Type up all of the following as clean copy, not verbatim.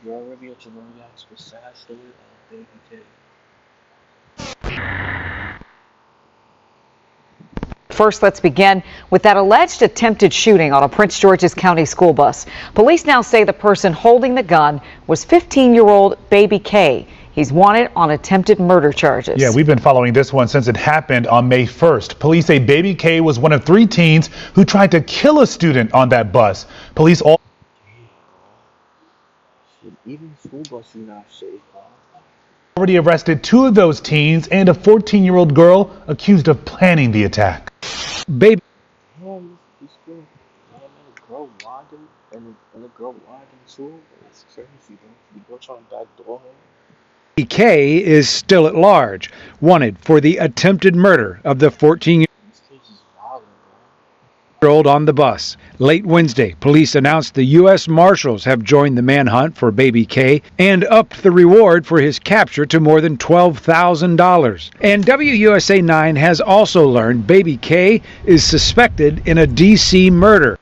Your Olivia Jamoriax was sad story of Baby K. First, let's begin with that alleged attempted shooting on a Prince George's County school bus. Police now say the person holding the gun was 15-year-old Baby K. He's wanted on attempted murder charges. Yeah, we've been following this one since it happened on May 1st. Police say Baby K was one of 3 teens who tried to kill a student on that bus. Police Even school buses not safe, already arrested 2 of those teens and a 14-year-old girl accused of planning the attack. Baby he's good. And a girl wagging and a girl wagging too. It's crazy, though. You go trying to backdoor him. K is still at large, wanted for the attempted murder of the 14-year-old This case is violent, bro. on the bus. Late Wednesday, police announced the U.S. Marshals have joined the manhunt for Baby K and upped the reward for his capture to more than $12,000. And WUSA 9 has also learned Baby K is suspected in a D.C. murder.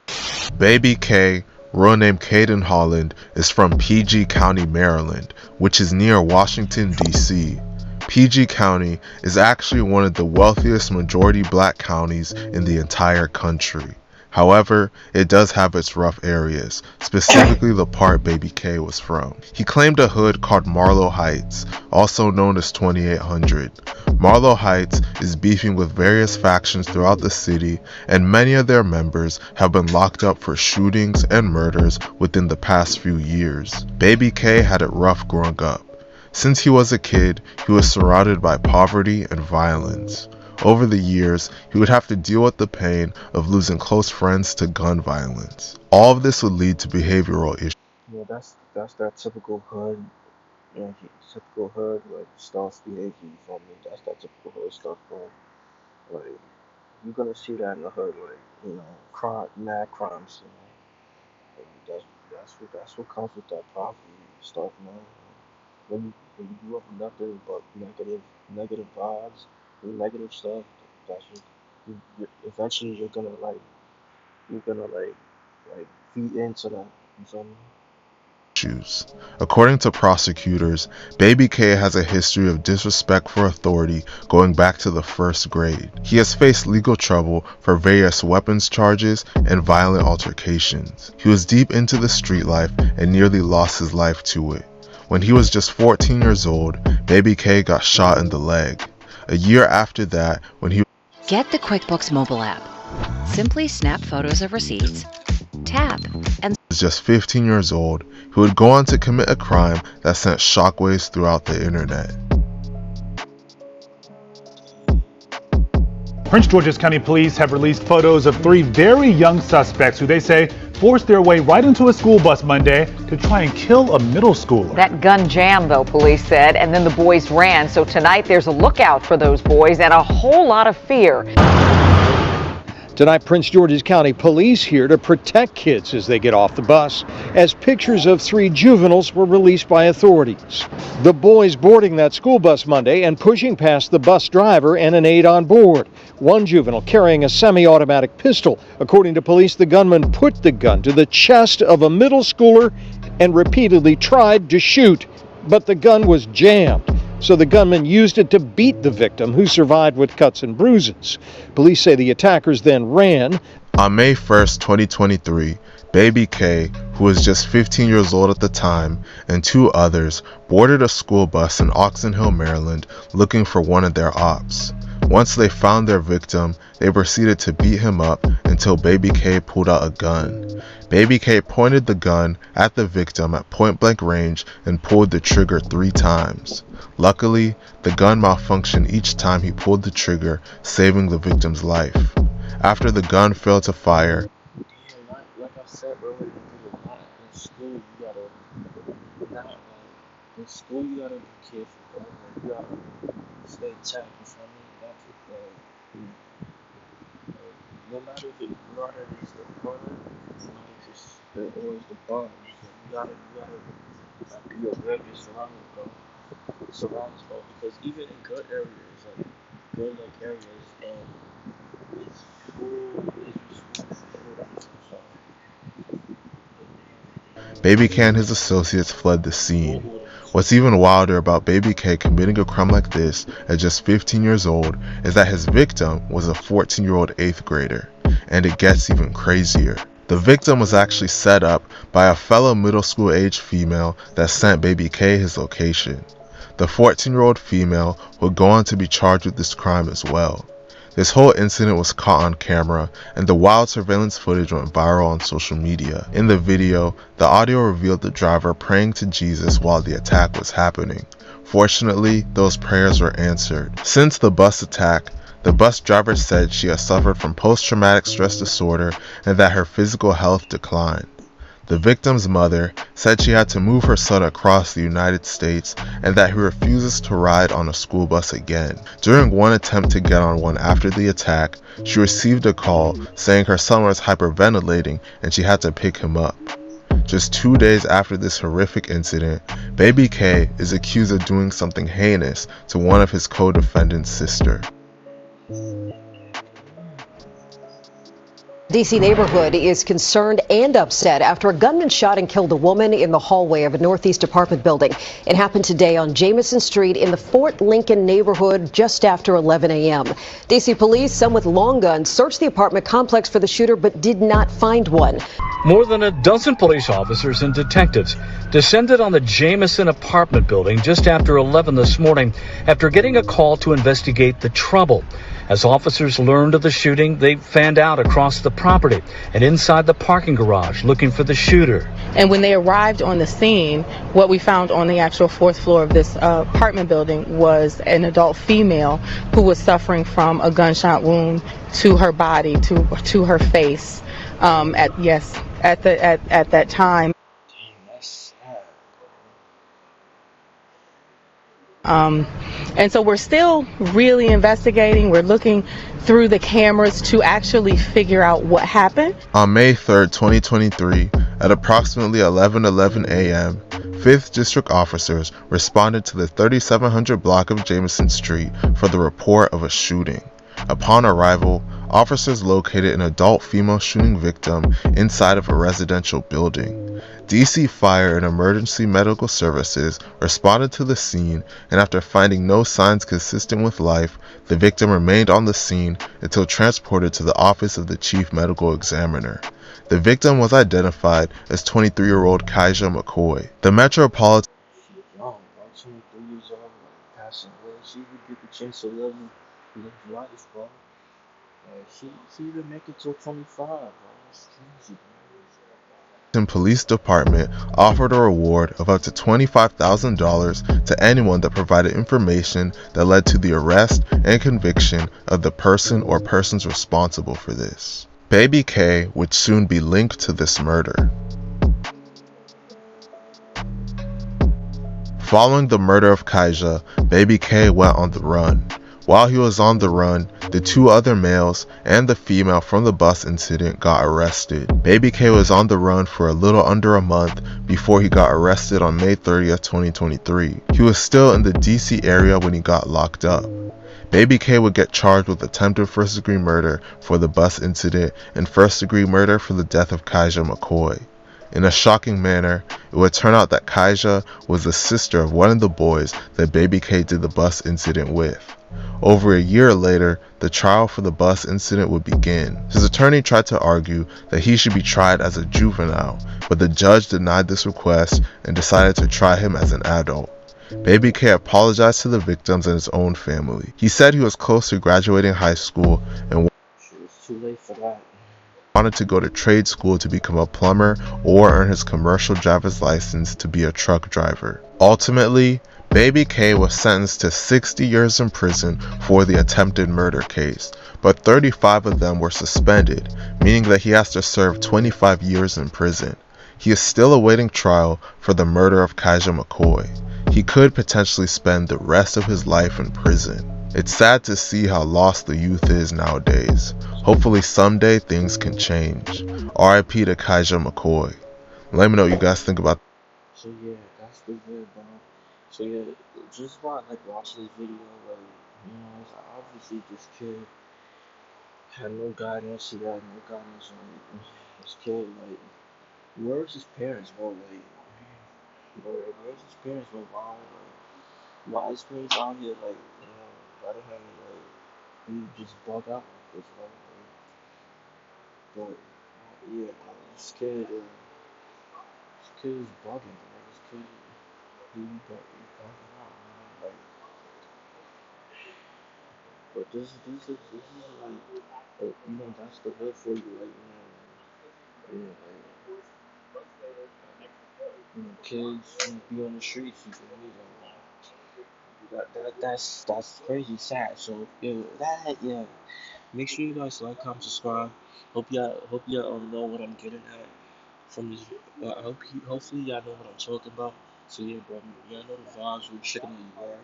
Baby K, real name Caden Holland, is from PG County, Maryland, which is near Washington, D.C. PG County is actually one of the wealthiest majority black counties in the entire country. However, it does have its rough areas, specifically the part Baby K was from. He claimed a hood called Marlow Heights, also known as 2800. Marlow Heights is beefing with various factions throughout the city, and many of their members have been locked up for shootings and murders within the past few years. Baby K had it rough growing up. Since he was a kid, he was surrounded by poverty and violence. Over the years, he would have to deal with the pain of losing close friends to gun violence. All of this would lead to behavioral issues. Yeah, that's that typical hood, typical hood like stuff behavior. You feel me? That's that typical hood stuff, bro. Like you're gonna see that in the hood, like crime, mad crimes. Like, that's what comes with that poverty stuff, man. When you grew up with nothing but negative vibes, and negative stuff, that's what eventually you're gonna like feed into that. You feel me? According to prosecutors, Baby K has a history of disrespect for authority going back to the first grade. He has faced legal trouble for various weapons charges and violent altercations. He was deep into the street life and nearly lost his life to it. When he was just 14 years old, Baby K got shot in the leg. A year after that, when he Get the QuickBooks mobile app. Simply snap photos of receipts, tap, and was just 15 years old, he would go on to commit a crime that sent shockwaves throughout the internet. Prince George's County Police have released photos of 3 very young suspects who they say forced their way right into a school bus Monday to try and kill a middle schooler. That gun jammed, though, police said, and then the boys ran. So tonight there's a lookout for those boys and a whole lot of fear. Tonight, Prince George's County Police here to protect kids as they get off the bus, as pictures of 3 juveniles were released by authorities. The boys boarding that school bus Monday and pushing past the bus driver and an aide on board. One juvenile carrying a semi-automatic pistol. According to police, the gunman put the gun to the chest of a middle schooler and repeatedly tried to shoot, but the gun was jammed. So the gunman used it to beat the victim, who survived with cuts and bruises. Police say the attackers then ran. On May 1st, 2023, Baby K, who was just 15 years old at the time, and 2 others boarded a school bus in Oxon Hill, Maryland, looking for one of their ops. Once they found their victim, they proceeded to beat him up until Baby K pulled out a gun. Baby K pointed the gun at the victim at point-blank range and pulled the trigger 3 times. Luckily, the gun malfunctioned each time he pulled the trigger, saving the victim's life. After the gun failed to fire, Like I said earlier, not in school you gotta not like in school you gotta be careful, bro. Like, you gotta stay checked. You feel me? That's what no matter if it's the brother, it's always the bond. You gotta be aware of your surroundings, bro. Because even in good areas, like good like areas, and it's full, so Baby K and his associates fled the scene. What's even wilder about Baby K committing a crime like this at just 15 years old is that his victim was a 14-year-old 8th grader. And it gets even crazier. The victim was actually set up by a fellow middle school age female that sent Baby K his location. The 14-year-old female would go on to be charged with this crime as well. This whole incident was caught on camera, and the wild surveillance footage went viral on social media. In the video, the audio revealed the driver praying to Jesus while the attack was happening. Fortunately, those prayers were answered. Since the bus attack, the bus driver said she has suffered from post-traumatic stress disorder and that her physical health declined. The victim's mother said she had to move her son across the United States and that he refuses to ride on a school bus again. During one attempt to get on one after the attack, she received a call saying her son was hyperventilating and she had to pick him up. Just 2 days after this horrific incident, Baby K is accused of doing something heinous to one of his co-defendant's sister. D.C. neighborhood is concerned and upset after a gunman shot and killed a woman in the hallway of a Northeast apartment building. It happened today on Jamison Street in the Fort Lincoln neighborhood just after 11 a.m. D.C. police, some with long guns, searched the apartment complex for the shooter but did not find one. More than a dozen police officers and detectives descended on the Jamison apartment building just after 11 this morning after getting a call to investigate the trouble. As officers learned of the shooting, they fanned out across the property and inside the parking garage looking for the shooter. And when they arrived on the scene, what we found on the actual fourth floor of this apartment building was an adult female who was suffering from a gunshot wound to her body, to her face. At that time. And so we're still really investigating. We're looking through the cameras to actually figure out what happened. On May 3rd, 2023, at approximately 11:11 a.m., 5th District officers responded to the 3700 block of Jamison Street for the report of a shooting. Upon arrival, officers located an adult female shooting victim inside of a residential building. DC Fire and Emergency Medical Services responded to the scene, and after finding no signs consistent with life, the victim remained on the scene until transported to the office of the Chief Medical Examiner. The victim was identified as 23-year-old Kaija McCoy. The Metropolitan young, 23 years old, passing away. She would get the chance to live life, bro. She would make it till 25, bro. It's crazy, bro. Police Department offered a reward of up to $25,000 to anyone that provided information that led to the arrest and conviction of the person or persons responsible for this. Baby K would soon be linked to this murder. Following the murder of Kaija, Baby K went on the run. While he was on the run, the 2 other males and the female from the bus incident got arrested. Baby K was on the run for a little under a month before he got arrested on May 30th, 2023. He was still in the DC area when he got locked up. Baby K would get charged with attempted first-degree murder for the bus incident and first-degree murder for the death of Kaija McCoy. In a shocking manner, it would turn out that Kaija was the sister of one of the boys that Baby K did the bus incident with. Over a year later, the trial for the bus incident would begin. His attorney tried to argue that he should be tried as a juvenile, but the judge denied this request and decided to try him as an adult. Baby K apologized to the victims and his own family. He said he was close to graduating high school and It's too late for that. wanted to go to trade school to become a plumber or earn his commercial driver's license to be a truck driver. Ultimately, Baby K was sentenced to 60 years in prison for the attempted murder case, but 35 of them were suspended, meaning that he has to serve 25 years in prison. He is still awaiting trial for the murder of Kaija McCoy. He could potentially spend the rest of his life in prison. It's sad to see how lost the youth is nowadays. Hopefully someday things can change. RIP to Kaija McCoy. Let me know what you guys think about. So yeah, that's the good, bro. So yeah, just while watch this video, it's obviously this kid had no guidance. He had no guidance on this kid, Where's his parents, bro? Like, where's his parents, bro? Why his parents out here, like, why don't have me, like, he just bug out like this, right? But, yeah, man, this kid is bugging, man. This kid, he bugging out, man. Like, but this is like, that's the hood for you, like, like, kids, be on the streets, you feel me? That's crazy sad. So yeah. Make sure you guys like, comment, subscribe. Hope y'all know what I'm getting at from this. Hopefully y'all know what I'm talking about. So yeah, bro, y'all know the vibes. We're checking out you are.